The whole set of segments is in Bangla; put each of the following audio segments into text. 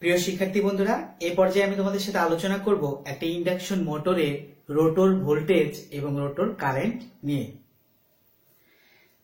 প্রিয় শিক্ষার্থী বন্ধুরা, এই পর্যায়ে আমি তোমাদের সাথে আলোচনা করব একটা ইন্ডাকশন মোটরের রোটর ভোল্টেজ এবং রোটর কারেন্ট নিয়ে।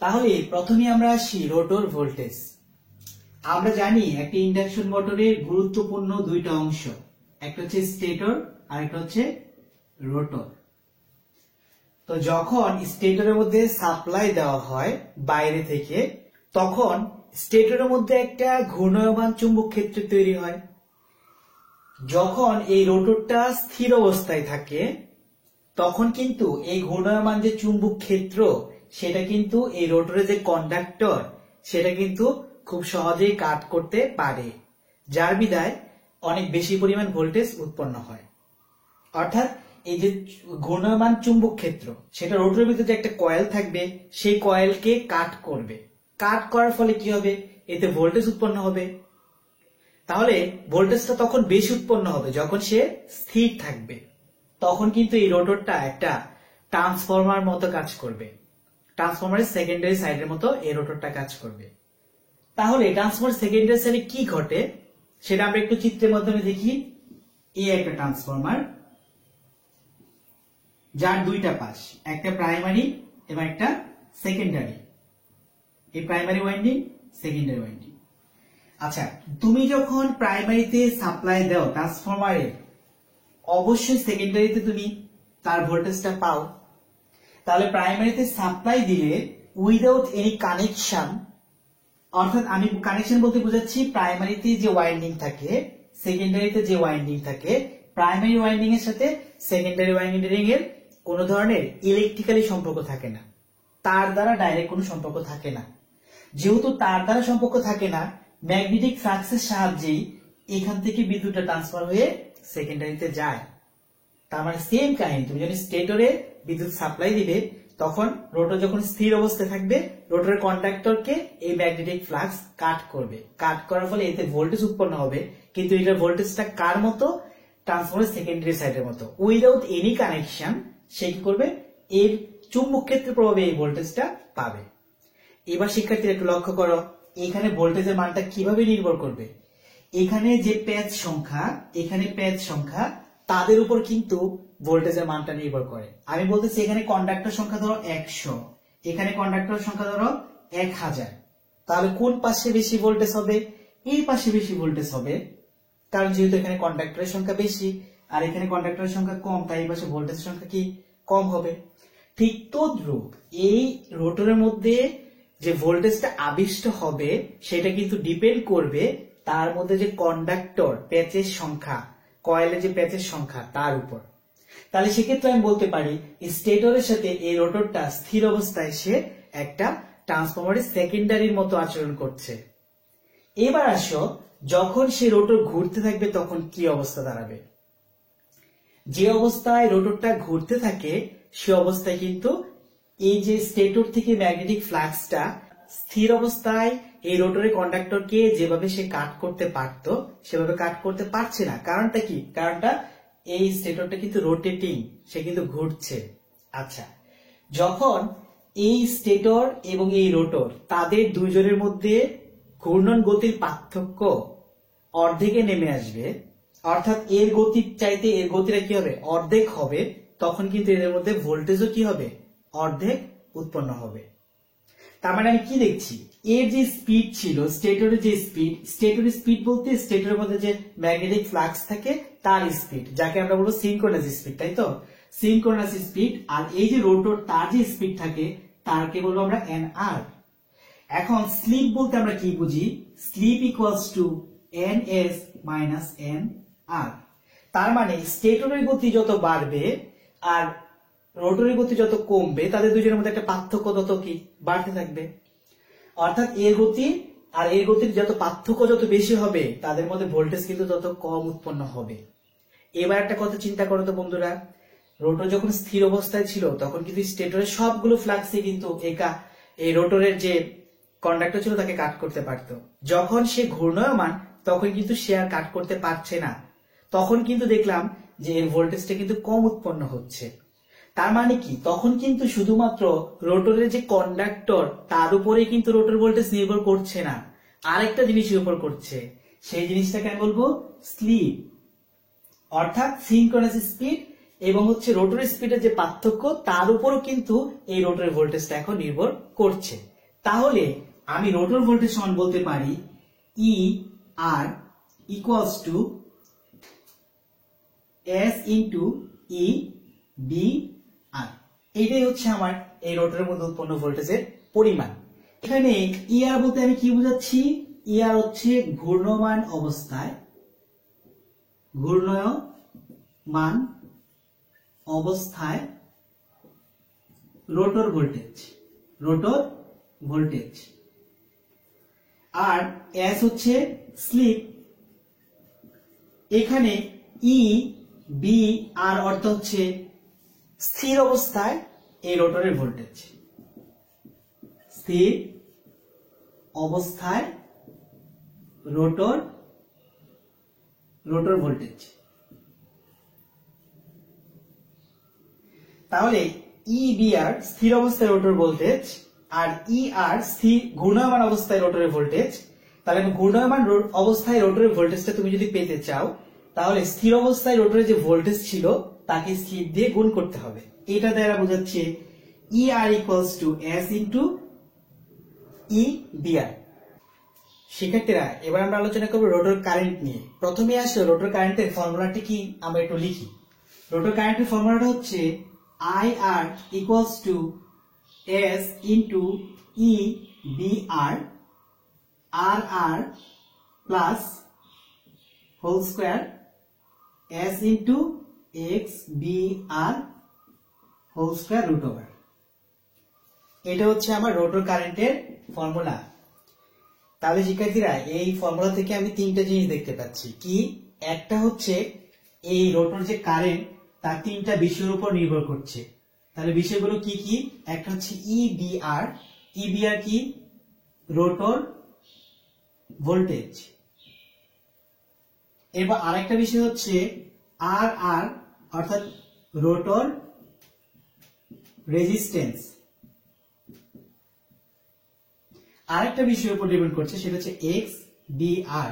তাহলে প্রথমে আমরা আসি রোটর ভোল্টেজ। আমরা জানি একটা ইন্ডাকশন মোটরের গুরুত্বপূর্ণ দুইটা অংশ, একটা হচ্ছে স্টেটর আর একটা হচ্ছে রোটর। তো যখন স্টেটরের মধ্যে সাপ্লাই দেওয়া হয় বাইরে থেকে, তখন স্টেটরের মধ্যে একটা ঘূর্ণায়মান চুম্বক ক্ষেত্র তৈরি হয়। যখন এই রোটরটা স্থির অবস্থায় থাকে, তখন কিন্তু এই ঘূর্ণায়মান যে চুম্বক ক্ষেত্র, সেটা কিন্তু এই রোটরের যে কন্ডাক্টর, সেটা কিন্তু খুব সহজেই কাট করতে পারে, যার বিধায় অনেক বেশি পরিমাণ ভোল্টেজ উৎপন্ন হয়। অর্থাৎ এই যে ঘূর্ণায়মান চুম্বক ক্ষেত্র, সেটা রোটরের ভিতরে একটা কয়েল থাকবে, সেই কয়েলকে কাট করবে। কাট করার ফলে কি হবে? এতে ভোল্টেজ উৎপন্ন হবে। তাহলে ভোল্টেজটা তখন বেশি উৎপন্ন হবে যখন সে স্থির থাকবে। তখন কিন্তু এই রোটরটা একটা ট্রান্সফরমার মতো কাজ করবে, ট্রান্সফরমারের সেকেন্ডারি সাইডের মতো এই রোটরটা কাজ করবে। তাহলে ট্রান্সফরমার সেকেন্ডারি সাইডে কি ঘটে সেটা আমরা একটু চিত্রের মাধ্যমে দেখি। এই একটা ট্রান্সফরমার, যার দুইটা পাশ, একটা প্রাইমারি এবং একটা সেকেন্ডারি। এই প্রাইমারি ওয়াইন্ডিং, সেকেন্ডারি ওয়াইন্ডিং। আচ্ছা, তুমি যখন প্রাইমারিতে সাপ্লাই দাও ট্রান্সফরমারে, অবশ্যই সেকেন্ডারিতে তুমি তার ভোল্টেজটা পাও। তাহলে প্রাইমারিতে সাপ্লাই দিলে উইদাউট এনি কানেকশন, অর্থাৎ আমি কানেকশন বলতে বোঝাচ্ছি প্রাইমারিতে যে ওয়াইন্ডিং থাকে, সেকেন্ডারিতে যে ওয়াইন্ডিং থাকে, প্রাইমারি ওয়াইন্ডিং এর সাথে সেকেন্ডারি ওয়াইন্ডিং এর কোনো ধরনের ইলেকট্রিক্যালি সম্পর্ক থাকে না, তার দ্বারা ডাইরেক্ট কোনো সম্পর্ক থাকে না। যেহেতু তার দ্বারা সম্পর্ক থাকে না, ম্যাগনেটিক ফ্লাক্সের সাহায্যেই এখান থেকে বিদ্যুৎটা ট্রান্সফার হয়ে সেকেন্ডারিতে যায়। তার মানে সেম কাহিনী, তুমি যখন স্টেটরে বিদ্যুৎ সাপ্লাই দিবে, তখন রোটর যখন স্থির অবস্থায় থাকবে, রোটরের কন্ডাক্টরকে এই ম্যাগনেটিক ফ্লাক্স কাট করবে। কাট করার ফলে এতে ভোল্টেজ উৎপন্ন হবে, কিন্তু এটার ভোল্টেজটা কার মতো? ট্রান্সফরমার সেকেন্ডারি সাইডের মতো। উইদাউট এনি কানেকশন সে কি করবে? এর চুম্বক ক্ষেত্রের প্রভাবে এই ভোল্টেজটা পাবে। এবার শিক্ষার্থীরা একটু লক্ষ্য করো, এখানে ভোল্টেজের মানটা কিভাবে নির্ভর করবে? এখানে যে প্যাচ সংখ্যা, এখানে প্যাচ সংখ্যা, তাদের উপর কিন্তু ভোল্টেজের মানটা নির্ভর করে। আমি বলতেছি এখানে কন্ডাক্টর সংখ্যা ধরো 100, এখানে কন্ডাক্টর সংখ্যা ধরো 1000। তাহলে কোন পাশে বেশি ভোল্টেজ হবে? এই পাশে বেশি ভোল্টেজ হবে, কারণ যেহেতু এখানে কন্ডাক্টরের সংখ্যা বেশি আর এখানে কন্ডাক্টরের সংখ্যা কম, তাই এই পাশে ভোল্টেজের সংখ্যা কি কম হবে। ঠিক তদ্রূপ এই রোটরের মধ্যে যে ভোল্টেজটা আবিষ্ট হবে, সেটা কিন্তু ডিপেন্ড করবে তার মধ্যে যে কন্ডাক্টর প্যাচের সংখ্যা, কয়েলের যে প্যাচের সংখ্যা, তার উপর। তাহলে সেক্ষেত্রে আমি বলতে পারি স্টেটরের সাথে এই রোটরটা স্থির অবস্থায় সে একটা ট্রান্সফরমারের সেকেন্ডারির মতো আচরণ করছে। এবার আসো, যখন সে রোটর ঘুরতে থাকবে তখন কি অবস্থা দাঁড়াবে? যে অবস্থায় রোটরটা ঘুরতে থাকে, সে অবস্থায় কিন্তু এই যে স্টেটর থেকে ম্যাগনেটিক ফ্লাক্সটা স্থির অবস্থায় এই রোটরের কন্ডাক্টরকে যেভাবে সে কাট করতে পারতো, সেভাবে কাট করতে পারছে না। কারণটা কি? কারণটা এই স্টেটরটা কিন্তু রোটেটিং, সে কিন্তু ঘুরছে। আচ্ছা, যখন এই স্টেটর এবং এই রোটর, তাদের দুইজনের মধ্যে ঘূর্ণন গতির পার্থক্য অর্ধেকে নেমে আসবে, অর্থাৎ এর গতির চাইতে এর গতিটা কি হবে? অর্ধেক হবে। তখন কিন্তু এদের মধ্যে ভোল্টেজও কি হবে? অর্ধেক উৎপন্ন হবে। তার মানে আমি কি দেখছি? এর যে স্পিড ছিল, স্টেটরের যে স্পিড, স্টেটরের স্পিড বলতে স্টেটরের মধ্যে যে ম্যাগনেটিক ফ্লাক্স থাকে তার স্পিড, যাকে আমরা বলবো সিনক্রোনাস স্পিড, তাই তো? Synchronous speed. আর এই যে রোটর, তার যে স্পিড থাকে, তারকে বলবো আমরা NR। এখন স্লিপ বলতে আমরা কি বুঝি? Slip equals to NS minus NR। তার মানে স্টেটরের গতি যত বাড়বে আর রোটরের গতি যত কমবে, তাদের দুজনের মধ্যে একটা পার্থক্য তত কি বাড়তে থাকবে। অর্থাৎ এর গতি আর এর গতির যত পার্থক্য যত বেশি হবে, তাদের মধ্যে ভোল্টেজ কিন্তু তত কম উৎপন্ন হবে। এবার একটা কথা চিন্তা করো তো বন্ধুরা, রোটর যখন স্থির অবস্থায় ছিল, তখন কিন্তু স্টেটরের সবগুলো ফ্লাক্সে কিন্তু এই রোটরের যে কন্ডাক্টর ছিল তাকে কাট করতে পারত। যখন সে ঘূর্ণায়মান, তখন কিন্তু সে আর কাট করতে পারছে না। তখন কিন্তু দেখলাম যে এর ভোল্টেজটা কিন্তু কম উৎপন্ন হচ্ছে। তার মানে কি? তখন কিন্তু শুধুমাত্র রোটরের যে কন্ডাক্টর, তার উপরে কিন্তু রোটর ভোল্টেজ নির্ভর করছে না, আরেকটা জিনিসের উপর করছে, সেই জিনিসটাকে আমি বলবো স্লিপ। অর্থাৎ সিনক্রোনাস স্পিড এবং হচ্ছে রোটরের স্পিডের যে পার্থক্য তার উপরও কিন্তু এই রোটরের ভোল্টেজটা এখন নির্ভর করছে। তাহলে আমি রোটর ভোল্টেজ সমান বলতে পারি E R equals to S into E B R. এইটাই হচ্ছে আমার এই রোটরের মধ্যে উৎপন্ন ভোল্টেজের পরিমাণ। এখানে ই আর বলতে আমি কি বুঝাচ্ছি? ই আর হচ্ছে ঘূর্ণমান অবস্থায়, ঘূর্ণমান অবস্থায় রোটর ভোল্টেজ, রোটর ভোল্টেজ। আর এস হচ্ছে স্লিপ। এখানে ই বি আর অর্থ হচ্ছে স্থির অবস্থায় এই রোটরের ভোল্টেজ, স্থির অবস্থায় রোটর ভোল্টেজ। তাহলে ই বি আর স্থির অবস্থায় রোটর ভোল্টেজ আর ই আর স্থির ঘূর্ণায়মান অবস্থায় রোটরের ভোল্টেজ। তাহলে ঘূর্ণায়মান অবস্থায় রোটরের ভোল্টেজটা তুমি যদি পেতে চাও তাহলে স্থির অবস্থায় রোটরের যে ভোল্টেজ ছিল তাকে স্লিপ দিয়ে গুণ করতে হবে। এটা দ্বারা বোঝাচ্ছে E R equals to S into E B R. শিক্ষার্থীরা, এবার আমরা আলোচনা করবো রোটর কারেন্ট নিয়ে। প্রথমে আসলে রোটর কারেন্টের ফর্মুলাটি কি আমরা একটু লিখি। রোটর কারেন্টের ফর্মুলাটা হচ্ছে I R equals to S into E B R R R plus whole square S into X B R whole square root over. এটা হচ্ছে আমার রোটর কারেন্টের ফর্মুলা। তাহলে শিক্ষার্থীরা, এই ফর্মুলা থেকে আমি তিনটা জিনিস দেখতে পাচ্ছি। কি? একটা হচ্ছে এই রোটর যে কারেন্ট তার তিনটা বিষয়ের উপর নির্ভর করছে। তাহলে বিষয়গুলো কি কি? একটা হচ্ছে ই বি আর। ই বি আর কি? Rotor voltage. এবার আরেকটা বিষয় হচ্ছে আর আর অর্থাৎ রোটর রেজিস্ট্যান্স। আরেকটা বিষয়ের উপর ডিপেন্ড করছে, সেটা হচ্ছে এক্স বি আর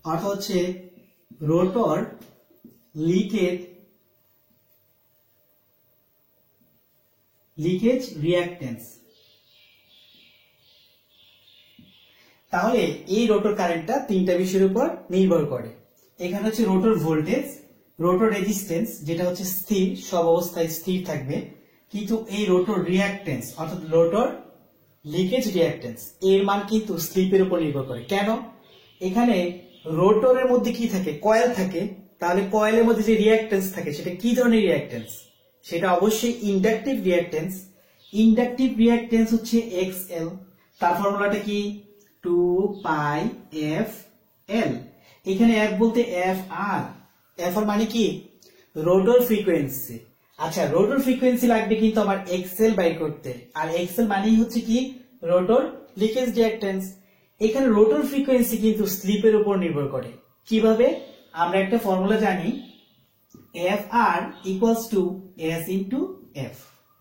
অর্থাৎ হচ্ছে রোটর লিকেজ রিঅ্যাক্ট্যান্স। তাহলে এই রোটর কারেন্টটা তিনটা বিষয়ের উপর নির্ভর করে। এখানে হচ্ছে রোটর ভোল্টেজ, রোটর রেজিস্ট্যান্স যেটা হচ্ছে স্থির, সব অবস্থায় স্থির থাকবে, কিন্তু এই রোটর রিঅ্যাক্ট্যান্স অর্থাৎ রোটর লিকেজ রিঅ্যাক্ট্যান্স এর মান কিন্তু স্লিপের উপর নির্ভর করে। কেন? এখানে রোটরের মধ্যে কি থাকে? কয়েল থাকে। তাহলে কয়েলের মধ্যে যে রিঅ্যাক্ট্যান্স থাকে সেটা কি ধরনের রিঅ্যাক্ট্যান্স? সেটা অবশ্যই ইন্ডাকটিভ রিঅ্যাক্ট্যান্স। ইন্ডাকটিভ রিঅ্যাক্ট্যান্স হচ্ছে এক্সএল। তার ফর্মুলাটা কি? 2 পাই এফ এল। এখানে এফ বলতে এফ আর। এফ আর মানে কি? Rotor frequency. আচ্ছা, রোটর ফ্রিকোয়েন্সি লাগবে কিন্তু আমার এক্সএল বাই করতে। আর এক্সএল মানেই হচ্ছে কি? Rotor leakage reactance. এখানে রোটর ফ্রিকোয়েন্সি কিন্তু স্লিপের উপর নির্ভর করে। কিভাবে? আমরা একটা ফর্মুলা জানি, F R equals to S into F.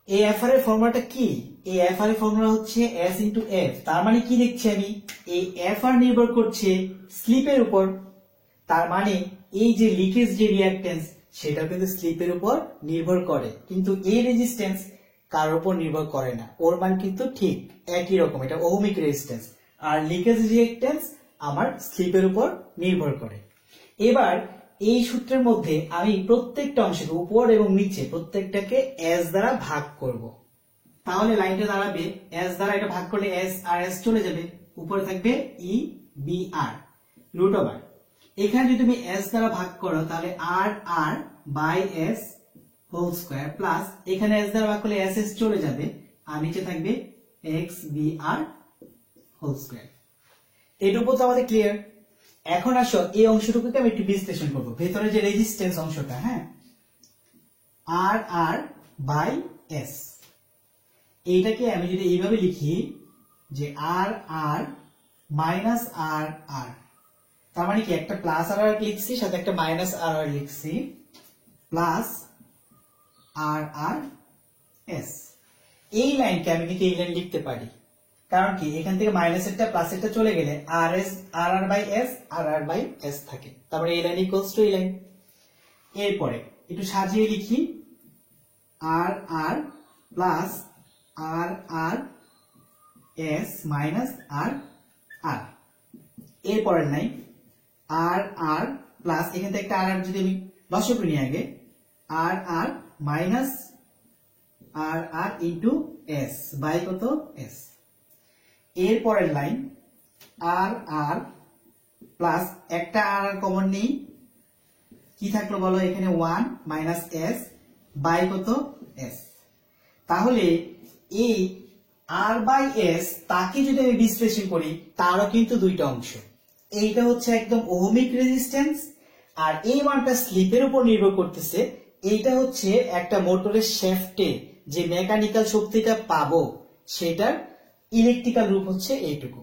এই এফ আর এর ফর্মুলাটা কি? এই এফ আর এর ফর্মুলা হচ্ছে এস ইন্টু এফ। তার মানে কি দেখছি আমি? এই এফ আর নির্ভর করছে স্লিপের উপর। তার মানে এই যে লিকেজ যে রিঅ্যাক্ট্যান্স সেটা কিন্তু স্লিপের উপর নির্ভর করে, কিন্তু এই রেজিস্ট্যান্স কার উপর নির্ভর করে না। ওর মান কিন্তু ঠিক একই রকম, এটা ওহমিক রেজিস্ট্যান্স। আর লিকেজ রিঅ্যাক্ট্যান্স আমার স্লিপের উপর নির্ভর করে। এবার এই সূত্রের মধ্যে আমি প্রত্যেকটা অংশকে উপর এবং নিচে প্রত্যেকটাকে এস দ্বারা ভাগ করব। তাহলে লাইনটা দাঁড়াবে এস দ্বারা, এটা ভাগ করলে এস আর এস চলে যাবে, উপরে থাকবে E B R root over. এখানে যদি তুমি এস দ্বারা ভাগ করো তাহলে R R by S whole square plus এখানে এস দ্বারা ভাগ করলে এস এস চলে যাবে আর নিচে থাকবে x B R whole square. এটুকু তো আমাদের ক্লিয়ার। এখন আসো এই অংশটুকুকে আমি একটু বিশ্লেষণ করবো। ভেতরে যে রেজিস্ট্যান্স অংশটা, হ্যাঁ, আর আর বাই এস, এইটাকে আমি যদি এইভাবে লিখি যে আর আর মাইনাস আর আর, তার মানে কি? একটা প্লাস আর আর লিখছি, সাথে একটা মাইনাস আর আর লিখছি, প্লাস আর আর এস। এই লাইনকে আমি কিন্তু এই লাইন লিখতে পারি। কারণ কি এখান থেকে মাইনাসেরটা প্লাসেরটা চলে গেলে R S R R by S R R by S থাকে, তারপরে এই লাইন ইকুয়ালস টু এই লাইন। এরপরে একটু সাজিয়ে লিখি R R plus R R S minus R R. এরপরের লাইন আর আর প্লাস এখান থেকে একটা আর আর যদি আমি লসাগু নিয়ে আগে R R minus R R into S by কত এস। এরপরের লাইন আর আর প্লাস একটা আর আর কমন নেই, কি থাকলো বলো এখানে 1 মাইনাস এস বাই কত এস। তাহলে এই আর বাই এস তাকে যদি আমি বিশ্লেষণ করি তারও কিন্তু দুইটা অংশ, এইটা হচ্ছে একদম ওহমিক রেজিস্ট্যান্স আর এই মানটা স্লিপের উপর নির্ভর করতেছে। এইটা হচ্ছে একটা মোটরের শ্যাফটে যে মেকানিক্যাল শক্তিটা পাবো সেটার ইলেকট্রিক্যাল রূপ হচ্ছে এইটুকু।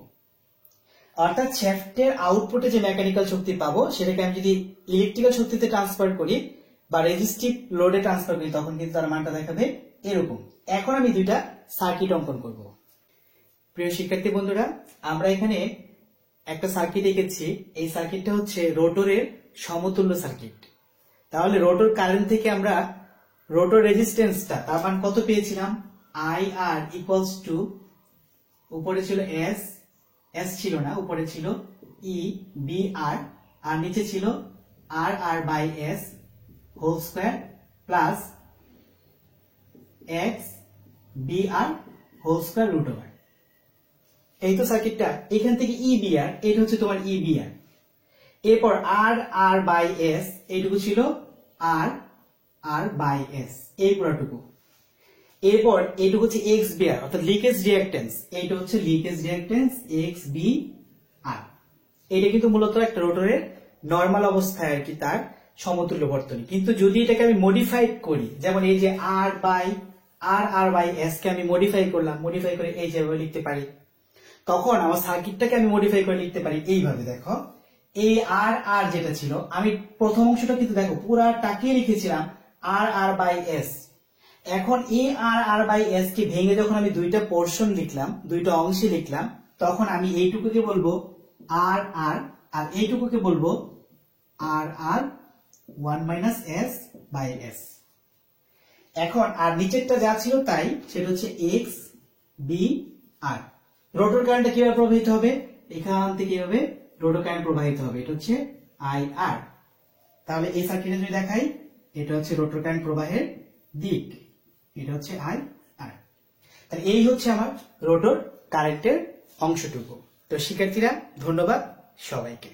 অর্থাৎ শ্যাফটের আউটপুটে যে মেকানিক্যাল শক্তি পাবো সেটাকে আমি যদি ইলেকট্রিক্যাল শক্তিতে ট্রান্সফার করি বা রেজিস্টিভ লোডে ট্রান্সফার করি তখন কিন্তু তার মানটা দেখাবে এরকম। এখন আমি দুইটা সার্কিট অঙ্কন করব। প্রিয় শিক্ষার্থী বন্ধুরা, আমরা এখানে একটা সার্কিট এঁকেছি। এই সার্কিটটা হচ্ছে রোটরের সমতুল্য সার্কিট। তাহলে রোটর কারেন্ট থেকে আমরা রোটর রেজিস্ট্যান্সটা তার মান কত পেয়েছিলাম, আই আর ইকুয়ালস টু উপরে ছিল এস, এস ছিল না, উপরে ছিল ই বি আর, আর নিচে ছিল R R by S whole square plus X B R whole square root over. এই তো সার্কিটটা। এখান থেকে ই বি আর, এটা হচ্ছে তোমার ই বি আর। এরপর আর আর বাই এস এইটুকু ছিল আর আর বাই এস, এই পুরোটুকু। এরপর এইটুকু হচ্ছে এক্স বি আর অর্থাৎ লিকেজ রিঅ্যাকট্যান্স, এইটা হচ্ছে লিকেজ রিঅ্যাকট্যান্স এক্স বি আর। এটা কিন্তু মূলত একটা রোটরের নরমাল অবস্থায় আর কি তার সমতুল্য বর্তনী। কিন্তু যদি এটাকে আমি মডিফাই করি, যেমন এই যে আর আর বাই এস কে আমি মডিফাই করলাম, মডিফাই করে এই যেভাবে লিখতে পারি, তখন আমার সার্কিটটাকে আমি মডিফাই করে লিখতে পারি এইভাবে। দেখো এই আর আর যেটা ছিল, আমি প্রথম অংশটা কিন্তু দেখো পুরাটাকে লিখেছিলাম আর আর বাই এস। এখন এই আর আর বাই এস কে ভেঙে যখন আমি দুইটা পোর্শন লিখলাম, দুইটা অংশে লিখলাম, তখন আমি এইটুকুকে বলবো আর আর আর এইটুকুকে বলবো আর আর 1 মাইনাস এস বাই এস। এখন আর নিচেরটা যা ছিল তাই, সেটা হচ্ছে এক্স বি আর। রোটর কারেন্টটা কিভাবে প্রবাহিত হবে, এখান থেকে কিভাবে রোটর কারেন্ট প্রবাহিত হবে, এটা হচ্ছে আই আর। তাহলে এই সার্কিটে যদি দেখাই, এটা হচ্ছে রোটর কারেন্ট প্রবাহের দিক, এটা হচ্ছে আই আর। তাহলে এই হচ্ছে আমার রোটর কারেন্টের অংশটুকু। তো শিক্ষার্থীরা ধন্যবাদ সবাইকে।